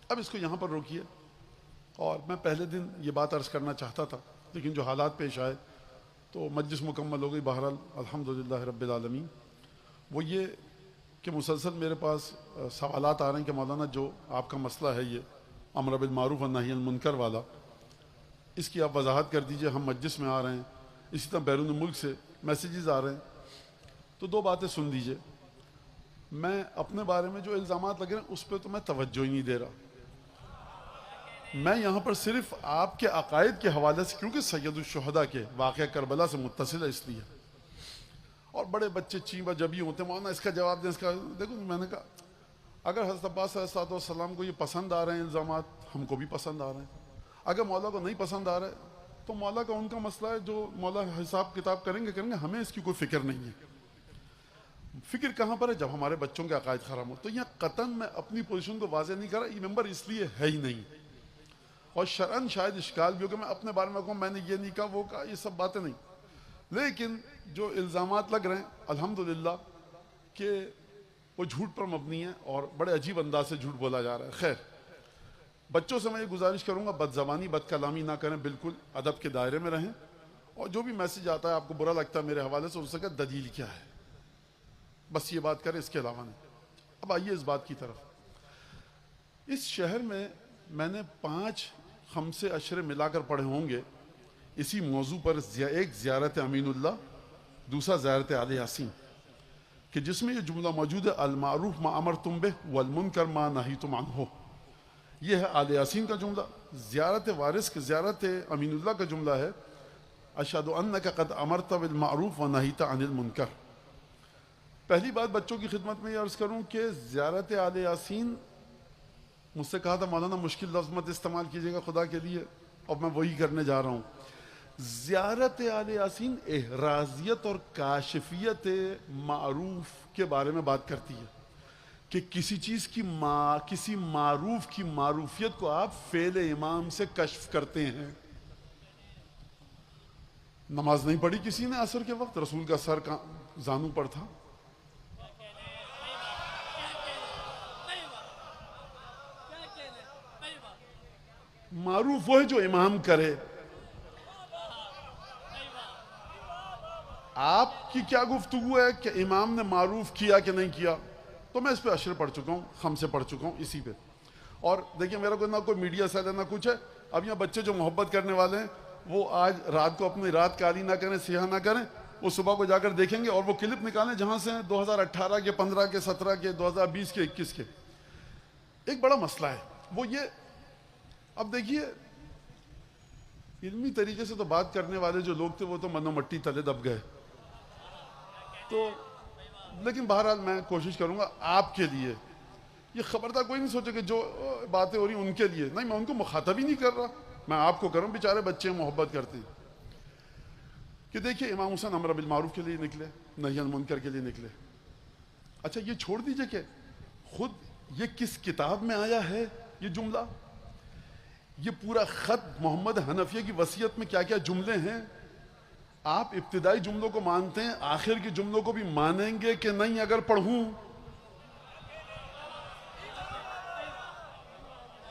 اب اس کو یہاں پر روکیے. اور میں پہلے دن یہ بات عرض کرنا چاہتا تھا لیکن جو حالات پیش آئے تو مجلس مکمل ہو گئی. بہرحال الحمدللہ رب العالمین. وہ یہ کہ مسلسل میرے پاس سوالات آ رہے ہیں کہ مولانا جو آپ کا مسئلہ ہے یہ امر بالمعروف و نہی عن المنکر والا، اس کی آپ وضاحت کر دیجئے. ہم مجلس میں آ رہے ہیں، اسی طرح بیرون ملک سے میسیجز آ رہے ہیں. تو دو باتیں سن لیجئے. میں اپنے بارے میں جو الزامات لگے ہیں اس پہ تو میں توجہ ہی نہیں دے رہا. میں یہاں پر صرف آپ کے عقائد کے حوالے سے، کیونکہ سید الشہداء کے واقعہ کربلا سے متصل ہے اس لیے. اور بڑے بچے چیبا جبی ہوتے ہیں، مولانا اس کا جواب دیں، اس کا. دیکھو میں نے کہا اگر حضرت عباس علیہ السلام کو یہ پسند آ رہے ہیں الزامات، ہم کو بھی پسند آ رہے ہیں. اگر مولا کو نہیں پسند آ رہا ہے تو مولا کا ان کا مسئلہ ہے، جو مولا حساب کتاب کریں گے. ہمیں اس کی کوئی فکر نہیں ہے. فکر کہاں پر ہے؟ جب ہمارے بچوں کے عقائد خراب ہو. تو یہاں قطعاً میں اپنی پوزیشن کو واضح نہیں کر رہا. یہ ممبر اس لیے ہے ہی نہیں. اور شرعاً شاید اشکال بھی ہو کہ میں اپنے بارے میں کہوں میں نے یہ نہیں کہا وہ کہا، یہ سب باتیں نہیں. لیکن جو الزامات لگ رہے ہیں الحمدللہ کہ وہ جھوٹ پر مبنی ہے اور بڑے عجیب انداز سے جھوٹ بولا جا رہا ہے. خیر، بچوں سے میں یہ گزارش کروں گا بد زبانی بد کلامی نہ کریں، بالکل ادب کے دائرے میں رہیں. اور جو بھی میسیج آتا ہے آپ کو برا لگتا ہے میرے حوالے سے، اس سے کہ دلیل کیا ہے، بس یہ بات کریں، اس کے علاوہ نہیں. اب آئیے اس بات کی طرف. اس شہر میں نے 5 خمسے عشرے ملا کر پڑھے ہوں گے اسی موضوع پر. ایک زیارت امین اللہ، دوسرا زیارت آل یاسین، کہ جس میں یہ جملہ موجود ہے المعروف ما امرتم بہ والمنکر ما نہیتم عنہ. یہ ہے آل یاسین کا جملہ. زیارت وارث کے زیارت امین اللہ کا جملہ ہے اشہد انک قد امرت بالمعروف و نہیت عن المنکر. پہلی بات بچوں کی خدمت میں یہ عرض کروں کہ زیارت آل یاسین، مجھ سے کہا تھا مولانا مشکل لفظ مت استعمال کیجیے گا خدا کے لیے، اور میں وہی کرنے جا رہا ہوں. زیارت آل یاسین احرازیت اور کاشفیت معروف کے بارے میں بات کرتی ہے کہ کسی چیز کی کسی معروف کی معروفیت کو آپ فعل امام سے کشف کرتے ہیں. نماز نہیں پڑھی کسی نے عصر کے وقت، رسول کا سر زانو پر تھا. معروف وہ ہے جو امام کرے. آپ کی کیا گفتگو ہے کہ امام نے معروف کیا کہ نہیں کیا؟ تو میں اس پہ عشر پڑھ چکا ہوں، خمسے پڑھ چکا ہوں اسی پہ. اور دیکھیں میرا کوئی نہ کوئی میڈیا سیل ہے نہ کچھ ہے. اب یہاں بچے جو محبت کرنے والے ہیں وہ آج رات کو اپنی رات کالی نہ کریں، سیاہ نہ کریں. وہ صبح کو جا کر دیکھیں گے اور وہ کلپ نکالیں جہاں سے ہیں 2018 کے، 15 کے، 17 کے، 2020 کے، 21 کے. ایک بڑا مسئلہ ہے وہ یہ. اب دیکھیے علمی طریقے سے تو بات کرنے والے جو لوگ تھے وہ تو منو مٹی تلے دب گئے. تو لیکن بہرحال میں کوشش کروں گا آپ کے لیے. یہ خبردار کوئی نہیں سوچے کہ جو باتیں ہو رہی ہیں ان کے لیے نہیں، میں ان کو مخاطب ہی نہیں کر رہا، میں آپ کو کروں. بیچارے بچے محبت کرتے ہیں. کہ دیکھیے امام حسین امر بالمعروف کے لیے نکلے، نہی عن المنکر کے لیے نکلے. اچھا یہ چھوڑ دیجئے کہ خود یہ کس کتاب میں آیا ہے یہ جملہ. یہ پورا خط محمد حنفیہ کی وصیت میں کیا کیا جملے ہیں. آپ ابتدائی جملوں کو مانتے ہیں، آخر کے جملوں کو بھی مانیں گے کہ نہیں اگر پڑھوں؟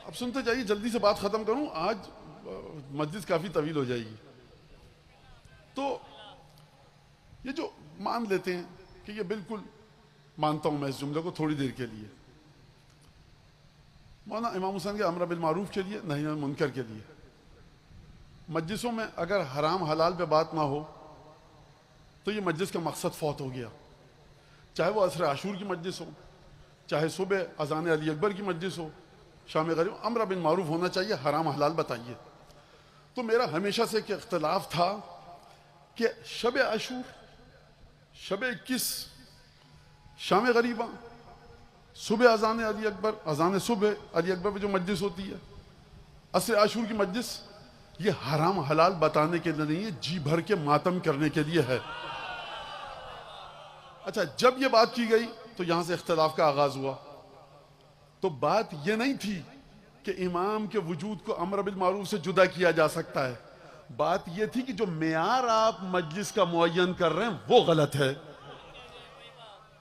اب سنتے جائیے، جلدی سے بات ختم کروں، آج مجلس کافی طویل ہو جائے گی. تو یہ جو مان لیتے ہیں کہ یہ بالکل مانتا ہوں میں اس جملے کو تھوڑی دیر کے لیے، مولانا امام حسین کے امر بالمعروف کے لیے، نہی عن المنکر کے لیے. مجلسوں میں اگر حرام حلال پہ بات نہ ہو تو یہ مجلس کا مقصد فوت ہو گیا. چاہے وہ عصر عاشور کی مجلس ہو، چاہے صبح اذان علی اکبر کی مجلس ہو، شام غریب، امر بالمعروف ہونا چاہیے، حرام حلال بتائیے. تو میرا ہمیشہ سے ایک اختلاف تھا کہ شب عاشور، شب 21، شام غریبہ، صبح اذان علی اکبر، اذان صبح علی اکبر پہ جو مجلس ہوتی ہے، عصر عاشور کی مجلس، یہ حرام حلال بتانے کے لیے نہیں ہے، جی بھر کے ماتم کرنے کے لیے ہے. اچھا جب یہ بات کی گئی تو یہاں سے اختلاف کا آغاز ہوا. تو بات یہ نہیں تھی کہ امام کے وجود کو امر بالمعروف سے جدا کیا جا سکتا ہے. بات یہ تھی کہ جو معیار آپ مجلس کا معین کر رہے ہیں وہ غلط ہے.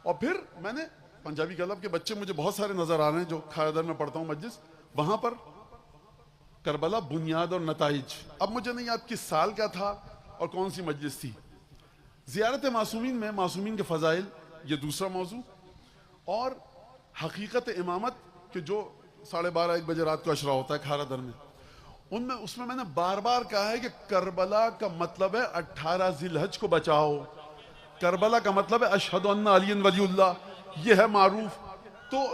اور پھر میں نے پنجابی کلب کے بچے مجھے بہت سارے نظر آ رہے ہیں جو کھایدر میں پڑھتا ہوں مجلس، وہاں پر کربلا بنیاد اور نتائج. اب مجھے نہیں یاد کس سال کا تھا اور کون سی مجلس تھی. زیارت معصومین میں معصومین کے فضائل یہ دوسرا موضوع, اور حقیقت امامت کہ جو 12:30-1 بجے رات کو اشرا ہوتا ہے کھارا در میں, اس میں نے بار بار کہا ہے کہ کربلا کا مطلب ہے 18 ذی الحج کو بچاؤ. کربلا کا مطلب ہے اشہد ان علی ولی اللہ, یہ ہے معروف. تو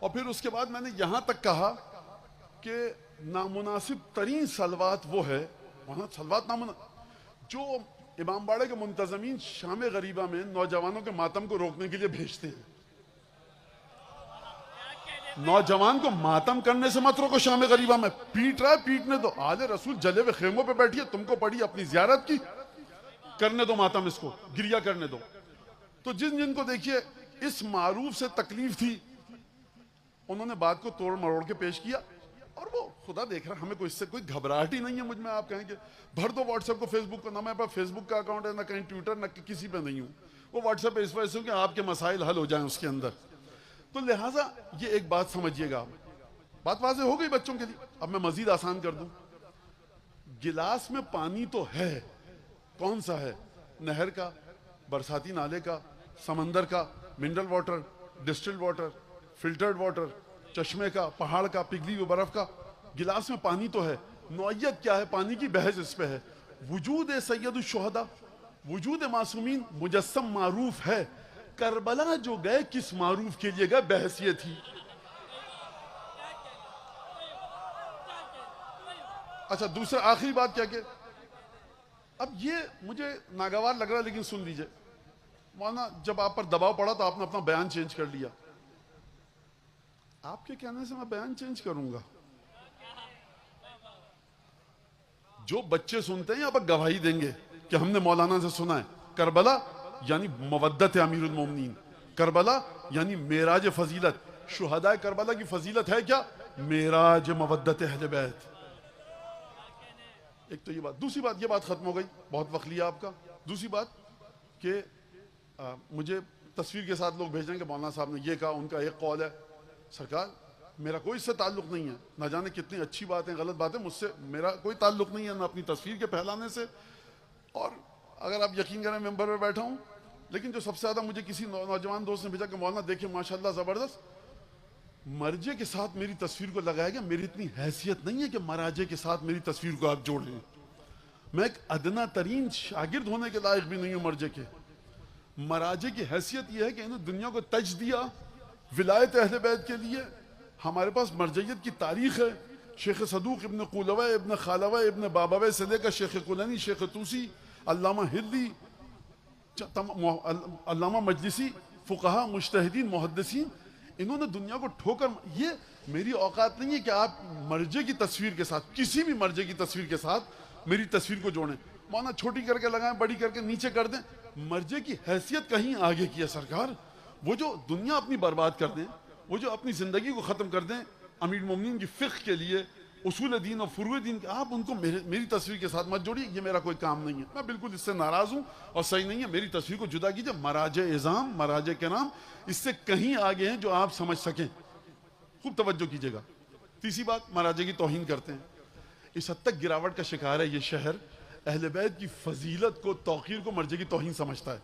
اور پھر اس کے بعد میں نے یہاں تک کہا کہ نامناسب ترین صلوات وہ ہے, وہاں صلوات جو امام باڑے کے منتظمین شام غریبہ میں نوجوانوں کے ماتم کو روکنے کے لیے بھیجتے ہیں. نوجوان کو ماتم کرنے سے مت روکو شام غریبہ میں, پیٹ رہا ہے پیٹنے دو, آل رسول جلے ہوئے خیموں پہ بیٹھیے, تم کو پڑی اپنی زیارت کی, کرنے دو ماتم, اس کو گریہ کرنے دو. تو جن کو دیکھیے اس معروف سے تکلیف تھی انہوں نے بات کو توڑ مروڑ کے پیش کیا, اور وہ خدا دیکھ رہا, ہمیں اس سے کوئی گھبراہٹ ہی نہیں ہے. مجھ میں آپ کہیں کہ بھر دو واٹس ایپ کو, فیس بک کو, نہ میرے پاس فیس بک کا اکاؤنٹ ہے, نہ کہیں ٹویٹر, نہ کسی پہ نہیں ہوں. وہ واٹس ایپ پہ اس وجہ سے کہ آپ کے مسائل حل ہو جائیں اس کے اندر. تو لہٰذا یہ ایک بات سمجھیے گا, بات واضح ہو گئی بچوں کے لیے. اب میں مزید آسان کر دوں, گلاس میں پانی تو ہے, کون سا ہے؟ نہر کا, برساتی نالے کا, سمندر کا, mineral water, distilled water, filtered water, چشمے کا, پہاڑ کا, پگھلی ہوئی برف کا. گلاس میں پانی تو ہے. نوعیت کیا ہے پانی کی؟ بحث اس پہ ہے. وجود سید الشہداء, وجود معصومین مجسم معروف ہے. کربلا جو گئے کس معروف کے لیے گئے؟ بحث یہ تھی. اچھا دوسرا آخری بات کیا کہ اب یہ مجھے ناگوار لگ رہا ہے لیکن سن لیجئے. مولانا جب آپ پر دباؤ پڑا تو آپ نے اپنا بیان چینج کر لیا. آپ کے کہنے سے میں بیان چینج کروں گا؟ جو بچے سنتے ہیں یہاں پر گواہی دیں گے کہ ہم نے مولانا سے سنا ہے. کربلا یعنی مودت امیر المومنین, کربلا یعنی معراج فضیلت. شہداء کربلا کی فضیلت ہے کیا؟ معراج مودت اہل بیت. ایک تو یہ بات. دوسری بات, یہ بات ختم ہو گئی, بہت وقت لیا آپ کا. دوسری بات کہ مجھے تصویر کے ساتھ لوگ بھیجیں کہ مولانا صاحب نے یہ کہا, ان کا ایک قول ہے. سرکار میرا کوئی اس سے تعلق نہیں ہے, نہ جانے کتنی اچھی باتیں غلط باتیں, مجھ سے میرا کوئی تعلق نہیں ہے, نہ اپنی تصویر کے پھیلانے سے. اور اگر آپ یقین کریں ممبر پہ بیٹھا ہوں, لیکن جو سب سے زیادہ مجھے کسی نوجوان دوست نے بھیجا کہ مولانا دیکھیں ماشاءاللہ زبردست, مرجے کے ساتھ میری تصویر کو لگایا گیا. میری اتنی حیثیت نہیں ہے کہ مراجے کے ساتھ میری تصویر کو آپ جوڑ لیں. میں ایک ادنا ترین شاگرد ہونے کے لائق بھی نہیں ہوں مرجے کے. مراجے کی حیثیت یہ ہے کہ انہوں نے دنیا کو تج دیا ولایت اہل بیت کے لیے. ہمارے پاس مرجعیت کی تاریخ ہے. شیخ صدوق ابن قولوہ ابن خالوہ ابن بابوہ سے لے کر شیخ کلینی, شیخ توسی, علامہ ہلی, علامہ مجلسی, فقہا, مجتہدین, محدثین, انہوں نے دنیا کو ٹھوکر. یہ میری اوقات نہیں ہے کہ آپ مرجے کی تصویر کے ساتھ, کسی بھی مرجے کی تصویر کے ساتھ میری تصویر کو جوڑیں. مانا چھوٹی کر کے لگائیں, بڑی کر کے نیچے کر دیں. مرجے کی حیثیت کہیں آگے کی ہے سرکار. وہ جو دنیا اپنی برباد کر دیں, وہ جو اپنی زندگی کو ختم کر دیں امیر المومنین کی فقہ کے لیے, اصول دین اور فروع دین کے, آپ ان کو میری تصویر کے ساتھ مت جوڑیے. یہ میرا کوئی کام نہیں ہے, میں بالکل اس سے ناراض ہوں اور صحیح نہیں ہے. میری تصویر کو جدا کیجئے. مراج اعظام, مراج کرام اس سے کہیں آگے ہیں جو آپ سمجھ سکیں. خوب توجہ کیجئے گا. تیسری بات, مراجے کی توہین کرتے ہیں. اس حد تک گراوٹ کا شکار ہے یہ شہر, اہل بیت کی فضیلت کو, توقیر کو مرجے کی توہین سمجھتا ہے.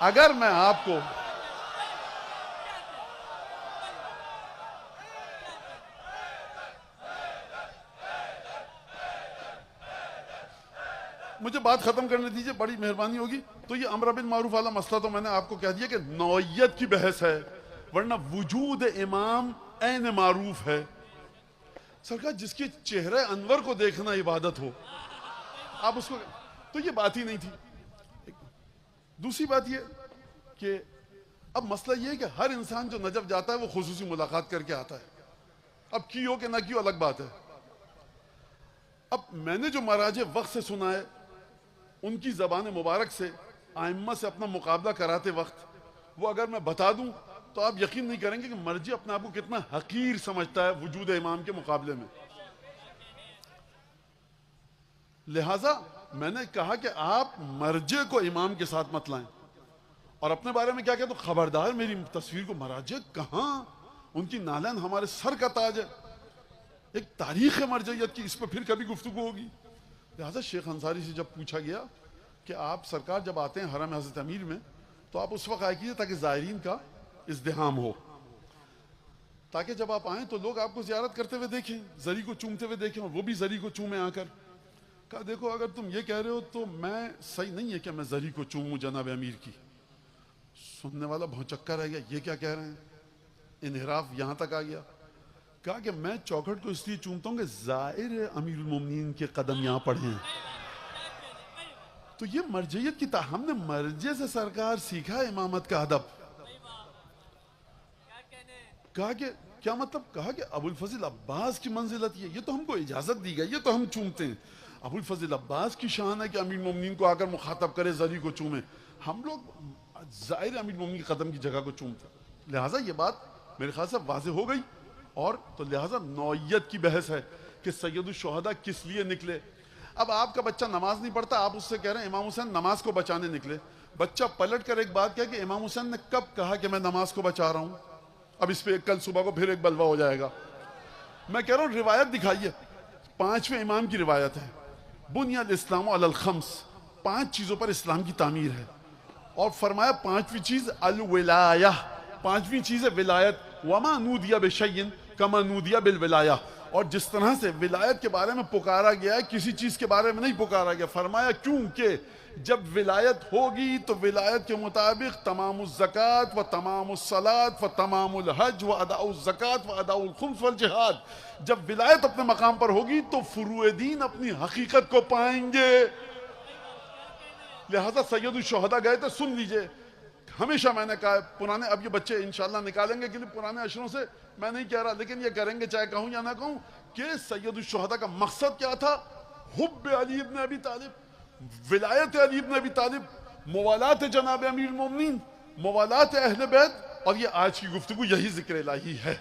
اگر میں آپ کو مجھے بات ختم کرنے دیجئے, بڑی مہربانی ہوگی. تو یہ امر بالمعروف والا مسئلہ تو میں نے آپ کو کہہ دیا کہ نوعیت کی بحث ہے, ورنہ وجود امام عین معروف ہے. سرکار جس کے چہرے انور کو دیکھنا عبادت ہو, آپ اس کو, تو یہ بات ہی نہیں تھی. دوسری بات یہ کہ اب مسئلہ یہ ہے کہ ہر انسان جو نجف جاتا ہے وہ خصوصی ملاقات کر کے آتا ہے. اب کی ہو کہ نہ کی ہو الگ بات ہے. اب میں نے جو مراج وقت سے سنا ہے, ان کی زبان مبارک سے ائمہ سے اپنا مقابلہ کراتے وقت, وہ اگر میں بتا دوں تو آپ یقین نہیں کریں گے کہ مرجع اپنے آپ کو کتنا حقیر سمجھتا ہے وجود امام کے مقابلے میں. لہٰذا میں نے کہا کہ آپ مرجع کو امام کے ساتھ مت لائیں. اور اپنے بارے میں کیا کہتے؟ تو خبردار میری تصویر کو مراجع کہاں، ان کی نالین ہمارے سر کا تاج ہے، ایک تاریخ ہے مرجعیت کی، اس پہ پھر کبھی گفتگو ہوگی. لہٰذا شیخ انصاری سے جب پوچھا گیا کہ آپ سرکار جب آتے ہیں حرم حضرت امیر میں تو آپ اس وقت آئے کیجیے تاکہ زائرین کا ازدحام ہو، تاکہ جب آپ آئیں تو لوگ آپ کو زیارت کرتے ہوئے دیکھیں، زری کو چومتے ہوئے دیکھیں، اور وہ بھی زری کو چومیں آ کر. کہا دیکھو اگر تم یہ کہہ رہے ہو تو میں صحیح نہیں ہے کہ میں زری کو چوموں جناب امیر کی. سننے والا بھونچکا رہ گیا، یہ کیا کہہ رہے ہیں، انحراف یہاں تک آ گیا. کہا کہ میں چوکھٹ کو اس لیے چومتا ہوں کہ زائر امیر المومنین کے قدم یہاں پڑے ہیں. تو یہ مرجعیت کی ہم نے مرجع سے سرکار سیکھا امامت کا ادب. کہا کہ کیا مطلب؟ کہا کہ ابو الفضل عباس کی منزلت یہ تو ہم کو اجازت دی گئی، یہ تو ہم چومتے ہیں. ابو الفضل عباس کی شان ہے کہ امیر المومنین کو آ کر مخاطب کرے، زری کو چومے. ہم لوگ ظاہر امیر المومنین کے قدم کی جگہ کو چومتے ہیں. لہٰذا یہ بات میرے خیال سے واضح ہو گئی. اور تو لہٰذا نوعیت کی بحث ہے کہ سید الشہداء کس لیے نکلے. اب آپ کا بچہ نماز نہیں پڑھتا، آپ اس سے کہہ رہے ہیں امام حسین نماز کو بچانے نکلے. بچہ پلٹ کر ایک بات کہے کہ امام حسین نے کب کہا کہ میں نماز کو بچا رہا ہوں؟ اب اس پہ کل صبح کو پھر ایک بلوہ ہو جائے گا. میں کہہ رہا ہوں روایت دکھائیے. 5ویں امام کی روایت ہے، بنی الاسلام علی الخمس، 5 چیزوں پر اسلام کی تعمیر ہے. اور فرمایا 5ویں چیز الولایہ، 5ویں چیز ہے ولایت. وما نودی بشیء کما نودی بالولایہ. اور جس طرح سے ولایت کے بارے میں پکارا گیا ہے کسی چیز کے بارے میں نہیں پکارا گیا. فرمایا کیونکہ جب ولایت ہوگی تو ولایت کے مطابق تمام الزکوٰۃ و تمام الصلاۃ و تمام الحج و اداء الزکوٰۃ و اداء الخمس والجہاد. جب ولایت اپنے مقام پر ہوگی تو فروع دین اپنی حقیقت کو پائیں گے. لہذا سید الشہداء گئے تھے. سن لیجئے، ہمیشہ میں نے کہا پرانے، اب یہ بچے انشاءاللہ نکالیں گے کہ پرانے اشروں سے میں نہیں کہہ رہا، لیکن یہ کریں گے چاہے کہوں یا نہ کہوں، کہ سید الشہداء کا مقصد کیا تھا؟ حب علی ابن ابی طالب، ولایت علی ابن ابی طالب، موالات جناب امیر المومنین، موالات اہل بیت. اور یہ آج کی گفتگو یہی ذکر الہی ہے.